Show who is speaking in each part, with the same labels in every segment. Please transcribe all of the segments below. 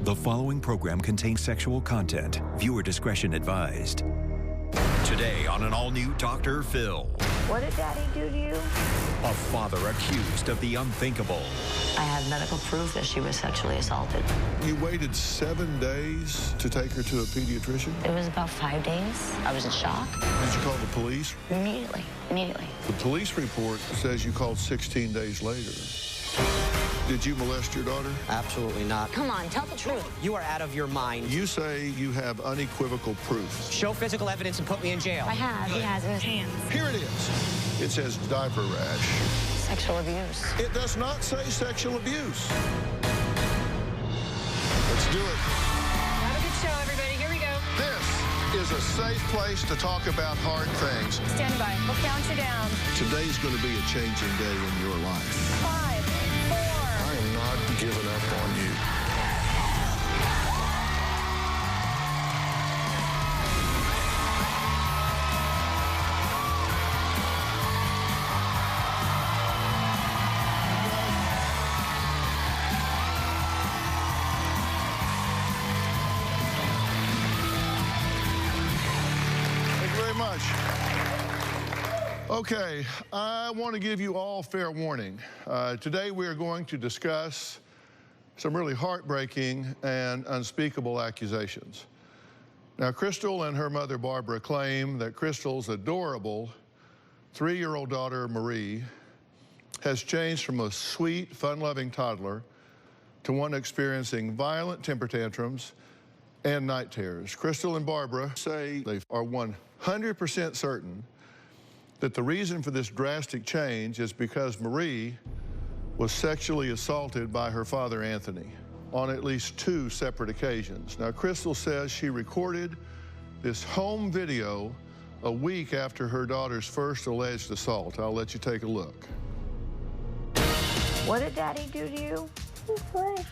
Speaker 1: The following program contains sexual content. Viewer discretion advised. Today on an all-new Dr. Phil.
Speaker 2: What did Daddy do to you?
Speaker 1: A father accused of the unthinkable.
Speaker 3: I have medical proof that she was sexually assaulted.
Speaker 4: You waited 7 days to take her to a pediatrician?
Speaker 3: It was about 5 days. I was in shock.
Speaker 4: Did you call the police?
Speaker 3: Immediately.
Speaker 4: The police report says you called 16 days later. Did you molest your daughter?
Speaker 5: Absolutely not.
Speaker 3: Come on, tell the truth.
Speaker 5: You are out of your mind.
Speaker 4: You say you have unequivocal proof.
Speaker 5: Show physical evidence and put me in jail.
Speaker 3: I have. He has in his hands.
Speaker 4: Here it is. It says diaper rash.
Speaker 3: Sexual abuse.
Speaker 4: It does not say sexual abuse. Let's do it.
Speaker 6: Have a good show, everybody. Here we go.
Speaker 4: This is a safe place to talk about hard things.
Speaker 6: Stand by. We'll count you down.
Speaker 4: Today's going to be a changing day in your life.
Speaker 6: 5, 4.
Speaker 4: I am not giving up on you. Thank you very much. Okay, I want to give you all fair warning. Today we are going to discuss some really heartbreaking and unspeakable accusations. Now, Crystal and her mother, Barbara, claim that Crystal's adorable 3-year-old daughter, Marie, has changed from a sweet, fun-loving toddler to one experiencing violent temper tantrums and night terrors. Crystal and Barbara say they are 100% certain that the reason for this drastic change is because Marie was sexually assaulted by her father, Anthony, on at least 2 separate occasions. Now, Crystal says she recorded this home video a week after her daughter's first alleged assault. I'll let you take a look.
Speaker 2: What did Daddy do to you?
Speaker 7: He put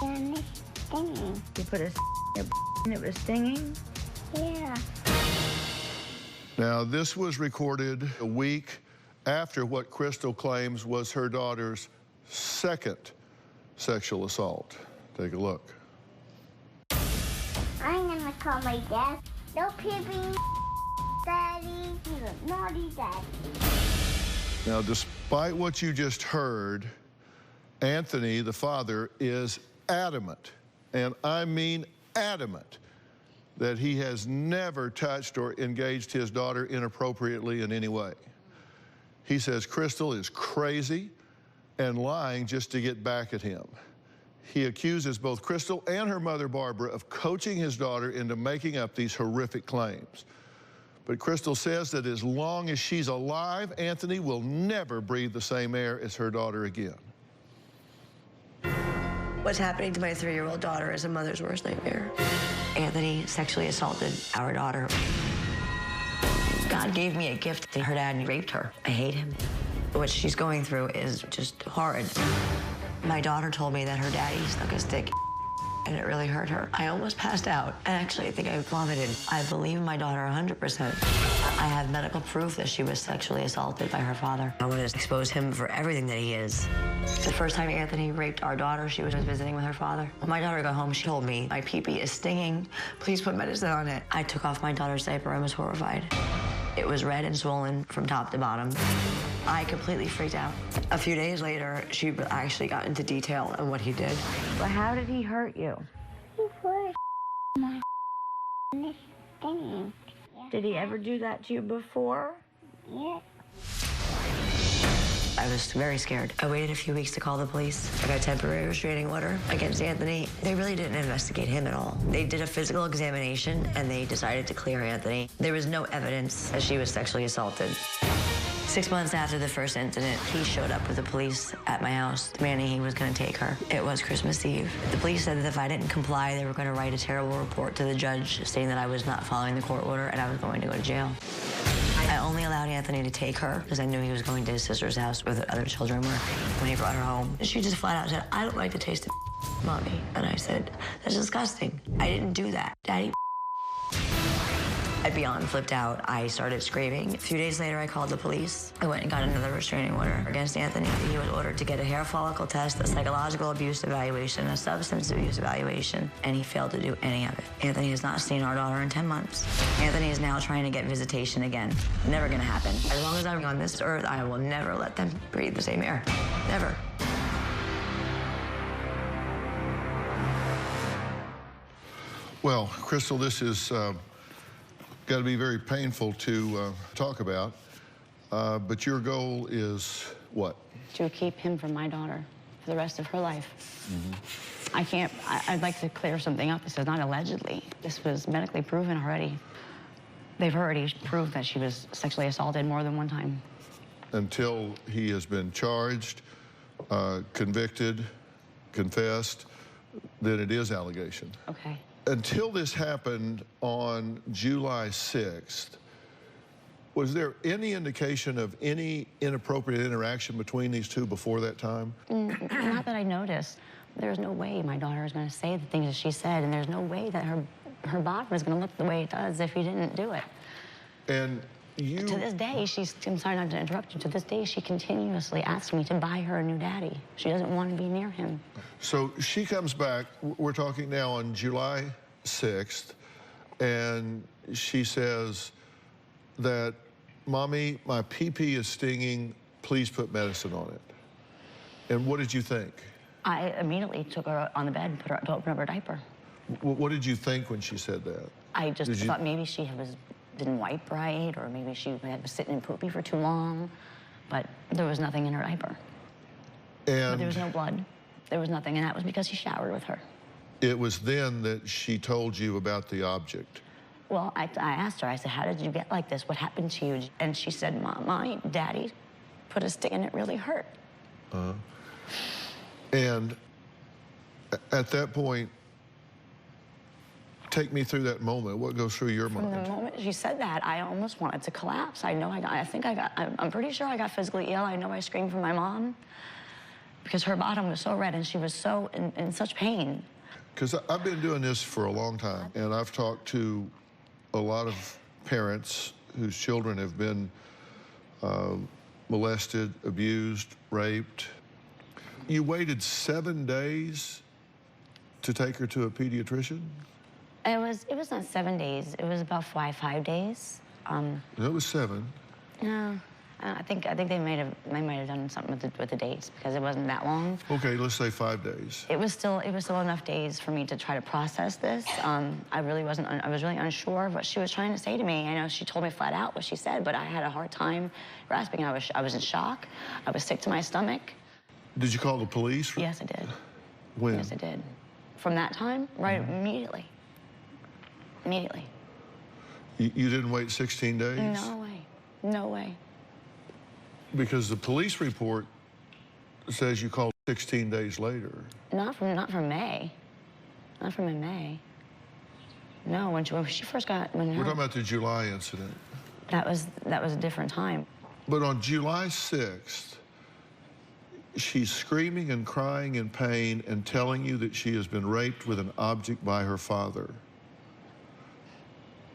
Speaker 7: in the stinging.
Speaker 2: You put a and it was stinging?
Speaker 7: Yeah.
Speaker 4: Now, this was recorded a week after what Crystal claims was her daughter's second sexual assault. Take a look.
Speaker 7: I'm gonna call my dad. No peeping, Daddy. He's a naughty daddy.
Speaker 4: Now, despite what you just heard, Anthony, the father, is adamant, and I mean adamant, that he has never touched or engaged his daughter inappropriately in any way. He says Crystal is crazy and lying just to get back at him. He accuses both Crystal and her mother, Barbara, of coaching his daughter into making up these horrific claims. But Crystal says that as long as she's alive, Anthony will never breathe the same air as her daughter again.
Speaker 3: What's happening to my 3-year-old daughter is a mother's worst nightmare. Anthony sexually assaulted our daughter. God gave me a gift. Her dad raped her. I hate him. What she's going through is just horrid. My daughter told me that her daddy stuck a stick and it really hurt her. I almost passed out. And actually, I think I vomited. I believe my daughter 100%. I have medical proof that she was sexually assaulted by her father. I want to expose him for everything that he is. The first time Anthony raped our daughter, she was visiting with her father. When my daughter got home, she told me, my pee-pee is stinging. Please put medicine on it. I took off my daughter's diaper and was horrified. It was red and swollen from top to bottom. I completely freaked out. A few days later, she actually got into detail on what he did.
Speaker 2: But how did he hurt you?
Speaker 7: He put my in the stinging.
Speaker 2: Did he ever do that to you before?
Speaker 7: Yeah.
Speaker 3: I was very scared. I waited a few weeks to call the police. I got a temporary restraining order against Anthony. They really didn't investigate him at all. They did a physical examination and they decided to clear Anthony. There was no evidence that she was sexually assaulted. 6 months after the first incident, he showed up with the police at my house, demanding he was going to take her. It was Christmas Eve. The police said that if I didn't comply, they were going to write a terrible report to the judge stating that I was not following the court order and I was going to go to jail. I only allowed Anthony to take her because I knew he was going to his sister's house where the other children were when he brought her home. She just flat out said, I don't like the taste of Mommy. And I said, that's disgusting. I didn't do that. Daddy I beyond flipped out. I started screaming. A few days later, I called the police. I went and got another restraining order against Anthony. He was ordered to get a hair follicle test, a psychological abuse evaluation, a substance abuse evaluation, and he failed to do any of it. Anthony has not seen our daughter in 10 months. Anthony is now trying to get visitation again. Never gonna happen. As long as I'm on this earth, I will never let them breathe the same air. Never.
Speaker 4: Well, Crystal, this is got to be very painful to talk about, but your goal is what?
Speaker 8: To keep him from my daughter for the rest of her life. I'd like to clear something up. This is not allegedly. This was medically proven already. They've already proved that she was sexually assaulted more than one time.
Speaker 4: Until he has been charged, convicted, confessed, then it is allegation.
Speaker 8: Okay.
Speaker 4: Until this happened on July 6th, was there any indication of any inappropriate interaction between these two before that time?
Speaker 8: Not that I noticed. There's no way my daughter is going to say the things that she said, and there's no way that her bottom is going to look the way it does if he didn't do it.
Speaker 4: And you...
Speaker 8: To this day, I'm sorry not to interrupt you, to this day, she continuously asks me to buy her a new daddy. She doesn't want to be near him.
Speaker 4: So she comes back, we're talking now on July 6th, and she says that, Mommy, my pee-pee is stinging, please put medicine on it. And what did you think?
Speaker 8: I immediately took her on the bed and put her to open up her diaper.
Speaker 4: What did you think when she said that?
Speaker 8: I just thought maybe she didn't wipe right, or maybe she was sitting in poopy for too long, but there was nothing in her diaper.
Speaker 4: And
Speaker 8: but there was no blood. There was nothing, and that was because he showered with her.
Speaker 4: It was then that she told you about the object.
Speaker 8: Well, I asked her, I said, how did you get like this? What happened to you? And she said, Mom, my daddy put a stick and it really hurt.
Speaker 4: And at that point, take me through that moment. What goes through your mind?
Speaker 8: From the moment she said that, I almost wanted to collapse. I'm pretty sure I got physically ill. I know I screamed for my mom because her bottom was so red and she was so in such pain.
Speaker 4: Because I've been doing this for a long time, and I've talked to a lot of parents whose children have been molested, abused, raped. You waited 7 days to take her to a pediatrician?
Speaker 8: It was not 7 days. It was about five days.
Speaker 4: It was 7.
Speaker 8: No, I think they might have done something with the dates because it wasn't that long.
Speaker 4: Okay, let's say 5 days.
Speaker 8: It was still enough days for me to try to process this. I was really unsure of what she was trying to say to me. I know she told me flat out what she said, but I had a hard time grasping. I was in shock. I was sick to my stomach.
Speaker 4: Did you call the police?
Speaker 8: Yes, I did.
Speaker 4: When?
Speaker 8: Yes, I did. From that time, right, immediately. Immediately.
Speaker 4: You didn't wait 16 days?
Speaker 8: No way. No way.
Speaker 4: Because the police report says you called 16 days later.
Speaker 8: Not from May. Not from in May. No, when she first got...
Speaker 4: We're talking about the July incident.
Speaker 8: That was a different time.
Speaker 4: But on July 6th, she's screaming and crying in pain and telling you that she has been raped with an object by her father.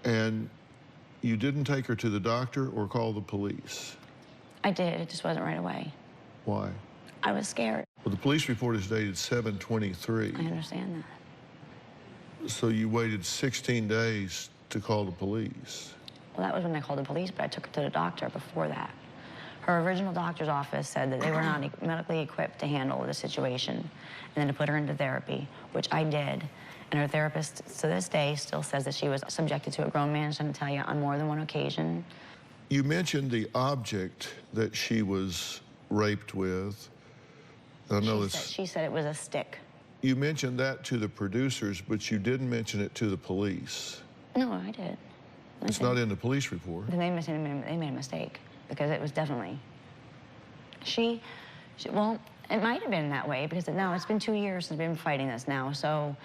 Speaker 4: And you didn't take her to the doctor or call the police.
Speaker 8: I did, it just wasn't right away.
Speaker 4: Why?
Speaker 8: I was scared.
Speaker 4: Well, the police report is dated 7/23.
Speaker 8: I understand that.
Speaker 4: So you waited 16 days to call the police.
Speaker 8: Well, that was when I called the police, but I took her to the doctor before that. Her original doctor's office said that they were not medically equipped to handle the situation, and then to put her into therapy, which I did. And her therapist, to this day, still says that she was subjected to a grown man's genitalia on more than one occasion.
Speaker 4: You mentioned the object that she was raped with. I know
Speaker 8: She said it was a stick.
Speaker 4: You mentioned that to the producers, but you didn't mention it to the police.
Speaker 8: No, I did.
Speaker 4: It's not in the police report.
Speaker 8: Then they made a mistake, because it was definitely... Well, it might have been that way, because now it's been 2 years since we've been fighting this now, so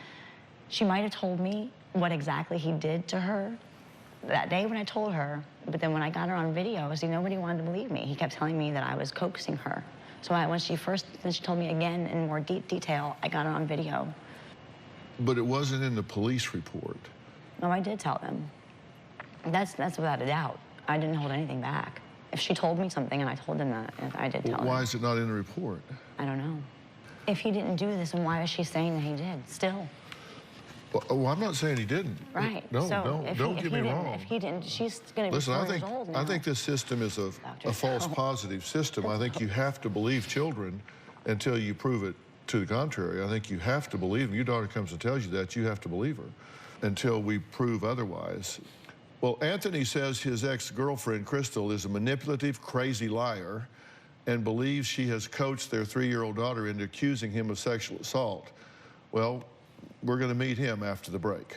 Speaker 8: she might have told me what exactly he did to her that day when I told her, but then when I got her on video, see, nobody wanted to believe me. He kept telling me that I was coaxing her. So when she told me again in more detail, I got her on video.
Speaker 4: But it wasn't in the police report.
Speaker 8: No, I did tell them. That's without a doubt. I didn't hold anything back. If she told me something and I told him that, I did tell her.
Speaker 4: Why is it not in the report?
Speaker 8: I don't know. If he didn't do this, then why is she saying that he did still?
Speaker 4: Well, I'm not saying he didn't.
Speaker 8: Right.
Speaker 4: No,
Speaker 8: so
Speaker 4: no, don't get me wrong.
Speaker 8: If he didn't, she's going to be
Speaker 4: Listen,
Speaker 8: 4 years old now.
Speaker 4: I think this system is a false positive system. I think you have to believe children until you prove it to the contrary. I think you have to believe them. Your daughter comes and tells you that, you have to believe her until we prove otherwise. Well, Anthony says his ex-girlfriend, Crystal, is a manipulative, crazy liar and believes she has coached their 3-year-old daughter into accusing him of sexual assault. Well, we're going to meet him after the break.